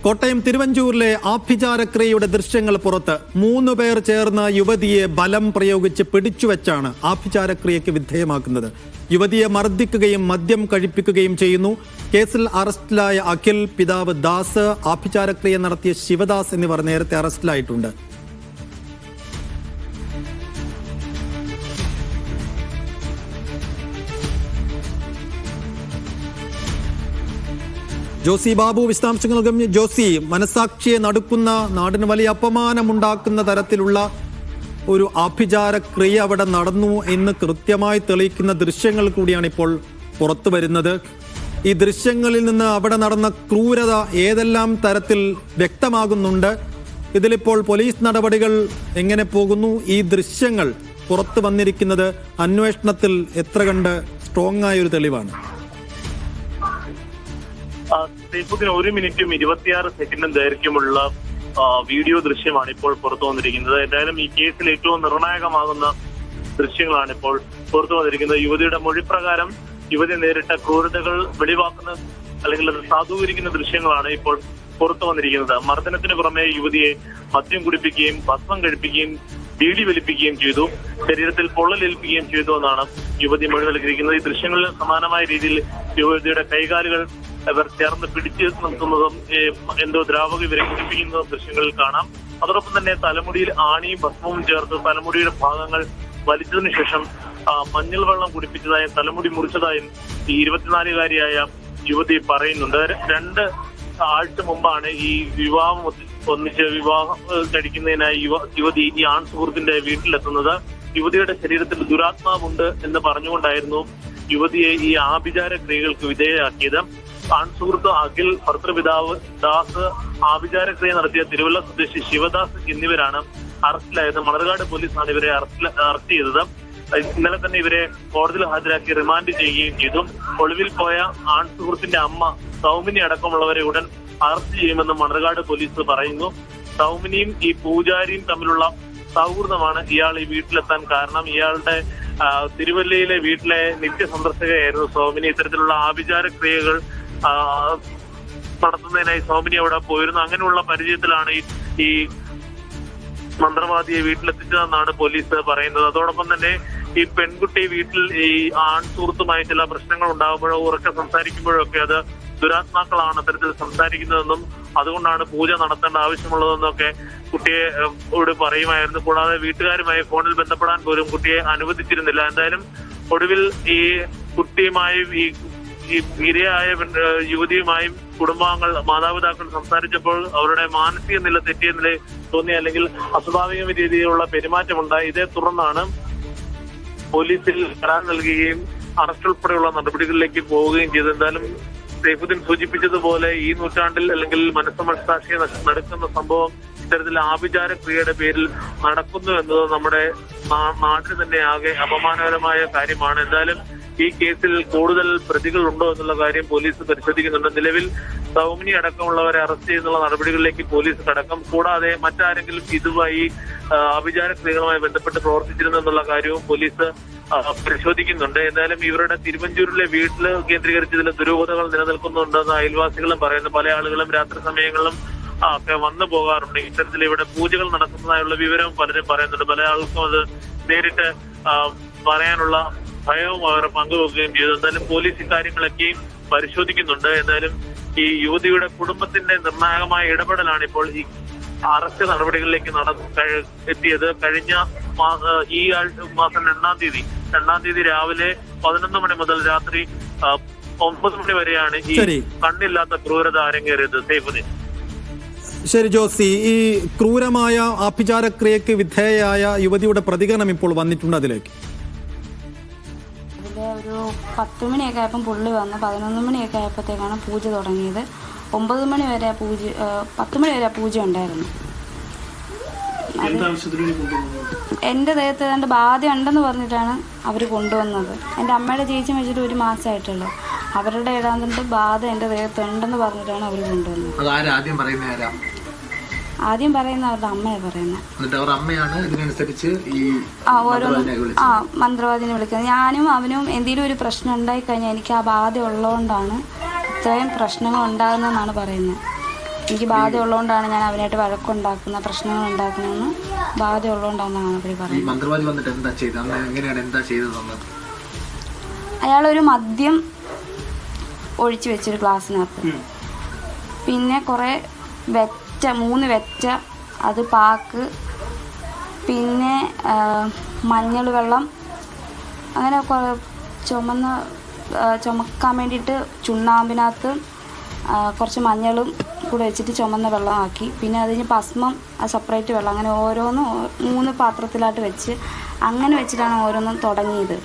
കോട്ടയം തിരുവഞ്ചൂരിലെ ആഭിചാരക്രിയയുടെ ദൃശ്യങ്ങൾ പുറത്ത്. 3 പേർ ചേർന്ന് യുവതിയെ ബലം പ്രയോഗിച്ച് പിടിച്ചുവെച്ചാണ് ആഭിചാരക്രിയയ്ക്ക് വിധേയമാക്കുന്നത്. യുവതിയെ മർദ്ദിക്കുകയും മദ്യം കഴിപ്പിക്കുകയും ചെയ്യുന്നു. കേസിൽ അറസ്റ്റിലായ അഖിൽ, പിതാവ് ദാസ്, ആഭിചാരക്രിയ നടത്തിയ ശിവദാസ് എന്നിവർ നേരത്തെ അറസ്റ്റിലായിട്ടുണ്ട്. ജോസി ബാബു വിശദാംശങ്ങൾക്കും. ജോസി, മനസാക്ഷിയെ നടുക്കുന്ന, നാടിന് വലിയ അപമാനമുണ്ടാക്കുന്ന തരത്തിലുള്ള ഒരു ആഭിചാരക്രിയ അവിടെ നടന്നു എന്ന് കൃത്യമായി തെളിയിക്കുന്ന ദൃശ്യങ്ങൾ കൂടിയാണ് ഇപ്പോൾ പുറത്തു വരുന്നത്. ഈ ദൃശ്യങ്ങളിൽ നിന്ന് അവിടെ നടന്ന ക്രൂരത ഏതെല്ലാം തരത്തിൽ വ്യക്തമാകുന്നുണ്ട്. ഇതിലിപ്പോൾ പോലീസ് നടപടികൾ എങ്ങനെ പോകുന്നു? ഈ ദൃശ്യങ്ങൾ പുറത്തു വന്നിരിക്കുന്നത് അന്വേഷണത്തിൽ എത്ര കണ്ട് സ്ട്രോങ് ആയ ഒരു തെളിവാണ്? 1 മിനിറ്റും 26 സെക്കൻഡും ദൈർഘ്യമുള്ള വീഡിയോ ദൃശ്യമാണ് ഇപ്പോൾ പുറത്തു വന്നിരിക്കുന്നത്. എന്തായാലും ഈ കേസിൽ ഏറ്റവും നിർണായകമാകുന്ന ദൃശ്യങ്ങളാണ് ഇപ്പോൾ പുറത്തു വന്നിരിക്കുന്നത്. യുവതിയുടെ മൊഴിപ്രകാരം യുവതി നേരിട്ട ക്രൂരതകൾ വെളിവാക്കുന്ന അല്ലെങ്കിൽ അത് സാധൂകരിക്കുന്ന ദൃശ്യങ്ങളാണ് ഇപ്പോൾ പുറത്തു വന്നിരിക്കുന്നത്. മർദ്ദനത്തിന് പുറമെ യുവതിയെ മദ്യം കുടിപ്പിക്കുകയും ഭസ്മം കഴിപ്പിക്കുകയും ബീഡി വലിപ്പിക്കുകയും ചെയ്തു, ശരീരത്തിൽ പൊള്ളലേൽപ്പിക്കുകയും ചെയ്തു എന്നാണ് യുവതി മൊഴി നൽകിയിരിക്കുന്നത്. ഈ ദൃശ്യങ്ങളിൽ സമാനമായ രീതിയിൽ യുവതിയുടെ കൈകാലുകൾ ഇവർ ചേർന്ന് പിടിച്ചു നിർത്തുന്നതും എന്തോ ദ്രാവകം ഇവരെ കുടിപ്പിക്കുന്നതും ദൃശ്യങ്ങളിൽ കാണാം. അതോടൊപ്പം തന്നെ തലമുടിയിൽ ആണിയും ഭസ്മവും ചേർത്ത് തലമുടിയുടെ ഭാഗങ്ങൾ വലിച്ചതിനു ശേഷം മഞ്ഞൾ വെള്ളം കുടിപ്പിച്ചതായും തലമുടി മുറിച്ചതായും ഈ 24-കാരിയായ യുവതി പറയുന്നുണ്ട്. 2 ആഴ്ച മുമ്പാണ് ഈ വിവാഹം കഴിക്കുന്നതിനായി യുവതി ഈ ആൺ സുഹൃത്തിന്റെ വീട്ടിലെത്തുന്നത്. യുവതിയുടെ ശരീരത്തിൽ ദുരാത്മാവുണ്ട് എന്ന് പറഞ്ഞുകൊണ്ടായിരുന്നു യുവതിയെ ഈ ആഭിചാര ക്രിയകൾക്ക് വിധേയയാക്കിയത്. ആൺ സുഹൃത്ത് അഖിൽ, ഭർത്തൃപിതാവ് ദാസ്, ആഭിചാരക്രിയ നടത്തിയ തിരുവല്ല സ്വദേശി ശിവദാസ് എന്നിവരാണ് അറസ്റ്റിലായത്. മണർകാട് പോലീസാണ് ഇവരെ അറസ്റ്റ് ചെയ്തത്. ഇന്നലെ തന്നെ ഇവരെ കോടതിയിൽ ഹാജരാക്കി റിമാൻഡ് ചെയ്യുകയും ചെയ്തു. ഒളിവിൽ പോയ ആൺ സുഹൃത്തിന്റെ അമ്മ സൗമിനി അടക്കമുള്ളവരെ ഉടൻ അറസ്റ്റ് ചെയ്യുമെന്ന് മണർകാട് പോലീസ് പറയുന്നു. സൗമിനിയും ഈ പൂജാരിയും തമ്മിലുള്ള സൗഹൃദമാണ് ഇയാൾ ഈ വീട്ടിലെത്താൻ കാരണം. ഇയാളുടെ തിരുവല്ലയിലെ വീട്ടിലെ നിത്യ സന്ദർശകയായിരുന്നു സൗമിനി. ഇത്തരത്തിലുള്ള ആഭിചാര ക്രിയകൾ നടത്തുന്നതിനായി സൗമിനി അവിടെ പോയിരുന്നു. അങ്ങനെയുള്ള പരിചയത്തിലാണ് ഈ മന്ത്രവാദിയെ വീട്ടിലെത്തിച്ചതെന്നാണ് പോലീസ് പറയുന്നത്. അതോടൊപ്പം തന്നെ ഈ പെൺകുട്ടി വീട്ടിൽ ഈ ആൺ സുഹൃത്തുമായി ചില പ്രശ്നങ്ങൾ ഉണ്ടാകുമ്പോഴോ ഉറക്കെ സംസാരിക്കുമ്പോഴോ ഒക്കെ അത് ദുരാത്മാക്കളാണ് അത്തരത്തിൽ സംസാരിക്കുന്നതെന്നും അതുകൊണ്ടാണ് പൂജ നടത്തേണ്ട ആവശ്യമുള്ളതെന്നൊക്കെ കുട്ടിയോട് പറയുമായിരുന്നു. കൂടാതെ വീട്ടുകാരുമായി ഫോണിൽ ബന്ധപ്പെടാൻ പോലും കുട്ടിയെ അനുവദിച്ചിരുന്നില്ല. എന്തായാലും ഒടുവിൽ ഈ കുട്ടിയുമായും ഈ ഇരയായ യുവതിയുമായും കുടുംബാംഗങ്ങൾ, മാതാപിതാക്കൾ സംസാരിച്ചപ്പോൾ അവരുടെ മാനസിക നില തെറ്റിയ നില തോന്നി, അല്ലെങ്കിൽ അസ്വാഭാവിക രീതിയിലുള്ള പെരുമാറ്റമുണ്ടായി. ഇതേ തുടർന്നാണ് പോലീസിൽ പരാതി നൽകുകയും അറസ്റ്റ് ഉൾപ്പെടെയുള്ള നടപടികളിലേക്ക് പോവുകയും ചെയ്തത്. എന്തായാലും സൈഫുദ്ദീൻ സൂചിപ്പിച്ചതുപോലെ ഈ നൂറ്റാണ്ടിൽ അല്ലെങ്കിൽ മനസ്സാക്ഷിയെ നടക്കുന്ന സംഭവം ഇത്തരത്തിൽ ആഭിചാര ക്രിയയുടെ പേരിൽ നടക്കുന്നു എന്നത് നമ്മുടെ നാട്ടിൽ തന്നെ ആകെ അപമാനകരമായ കാര്യമാണ്. എന്തായാലും ഈ കേസിൽ കൂടുതൽ പ്രതികൾ ഉണ്ടോ എന്നുള്ള കാര്യം പോലീസ് പരിശോധിക്കുന്നുണ്ട്. നിലവിൽ സൗമിനി അടക്കമുള്ളവരെ അറസ്റ്റ് ചെയ്യുന്നുള്ള നടപടികളിലേക്ക് പോലീസ് കടക്കും. കൂടാതെ മറ്റാരെങ്കിലും ഇതുമായി ആഭിചാര ക്രിയകളുമായി ബന്ധപ്പെട്ട് പ്രവർത്തിച്ചിരുന്നു എന്നുള്ള കാര്യവും പോലീസ് പരിശോധിക്കുന്നുണ്ട്. എന്തായാലും ഇവരുടെ തിരുവഞ്ചൂരിലെ വീട്ടിൽ കേന്ദ്രീകരിച്ച് ഇതിൽ ദുരൂഹതകൾ നിലനിൽക്കുന്നുണ്ടെന്ന് അയൽവാസികളും പറയുന്നു. പല ആളുകളും രാത്രി സമയങ്ങളിലും ഒക്കെ വന്നു പോകാറുണ്ട്. ഇത്തരത്തിൽ ഇവിടെ പൂജകൾ നടക്കുന്നതായുള്ള വിവരവും പലരും പറയുന്നുണ്ട്. പല ആൾക്കും അത് നേരിട്ട് പറയാനുള്ള ഭയവും അവർ പങ്കുവെക്കുകയും ചെയ്തു. എന്തായാലും പോലീസ് ഇക്കാര്യങ്ങളൊക്കെയും പരിശോധിക്കുന്നുണ്ട്. എന്തായാലും ഈ യുവതിയുടെ കുടുംബത്തിന്റെ നിർണായകമായ ഇടപെടലാണ് ഇപ്പോൾ ഈ അറസ്റ്റ് നടപടികളിലേക്ക് എത്തിയത്. കഴിഞ്ഞ ഈ മാസം 2-ാം തീയതി രാവിലെ 11 മണി മുതൽ രാത്രി 9 മണി വരെയാണ് ഈ കണ്ണില്ലാത്ത ക്രൂരത അരങ്ങേറിയത്. സൈഫുദ്ദീൻ. ശരി ജോസി, ഈ ക്രൂരമായ ആഭിചാരക്രിയക്ക് വിധേയയായ യുവതിയുടെ പ്രതികരണം ഇപ്പോൾ വന്നിട്ടുണ്ട്. അതിലേക്ക് ഒരു 10 മണിയൊക്കെ ആയപ്പം പുള്ളി വന്ന് 11 മണിയൊക്കെ ആയപ്പോഴത്തേക്കാണ് പൂജ തുടങ്ങിയത്. 9 മണി വരെ 10 മണി വരെ പൂജ ഉണ്ടായിരുന്നു. എൻ്റെ ദേഹത്ത് ഏതാണ്ട് ബാധ ഉണ്ടെന്ന് പറഞ്ഞിട്ടാണ് അവർ കൊണ്ടുവന്നത്. എൻ്റെ അമ്മയുടെ ചേച്ചി മരിച്ചിട്ട് 1 മാസമായിട്ടുള്ളൂ. അവരുടെ ഏതാണ്ട് ബാധ എൻ്റെ ദേഹത്ത് ഉണ്ടെന്ന് പറഞ്ഞിട്ടാണ് അവർ കൊണ്ടുവന്നത്. ആദ്യം പറയുന്ന അവരുടെ അമ്മയെ പറയുന്നത്. മന്ത്രവാദിനെ വിളിക്കുന്നത്. ഞാനും അവനും എന്തെങ്കിലും ഒരു പ്രശ്നം ഉണ്ടായി കഴിഞ്ഞാൽ എനിക്ക് ആ ബാധ ഉള്ളതുകൊണ്ടാണ് ഇത്രയും പ്രശ്നങ്ങൾ ഉണ്ടാകുന്നതെന്നാണ് പറയുന്നത്. എനിക്ക് ബാധയുള്ളതുകൊണ്ടാണ് ഞാൻ അവനായിട്ട് വഴക്കുണ്ടാക്കുന്ന പ്രശ്നങ്ങൾ ഉണ്ടാക്കുന്നതെന്ന് ബാധയുള്ളതുകൊണ്ടാണെന്നാണ് അവർ ഈ പറയുന്നത്. മന്ത്രവാദി വന്നിട്ട് എന്താ ചെയ്തത്? എങ്ങനെയാണ് എന്താ ചെയ്തതെന്ന്? അയാളൊരു മദ്യം ഒഴിച്ചു വെച്ചൊരു ഗ്ലാസ്സിനകത്ത്, പിന്നെ കുറേ വെറ്റ 3 വെറ്റ, അത് പാക്ക്, പിന്നെ മഞ്ഞൾ വെള്ളം, അങ്ങനെ ചുമക്കാൻ വേണ്ടിയിട്ട് ചുണ്ണാമ്പിനകത്ത് കുറച്ച് മഞ്ഞളും കൂടെ വെച്ചിട്ട് ചുമന്ന വെള്ളമാക്കി, പിന്നെ അത് കഴിഞ്ഞ് ഭസ്മം സെപ്പറേറ്റ് വെള്ളം, അങ്ങനെ ഓരോന്നും 3 പാത്രത്തിലായിട്ട് വെച്ച് അങ്ങനെ വെച്ചിട്ടാണ് ഓരോന്നും തുടങ്ങിയത്.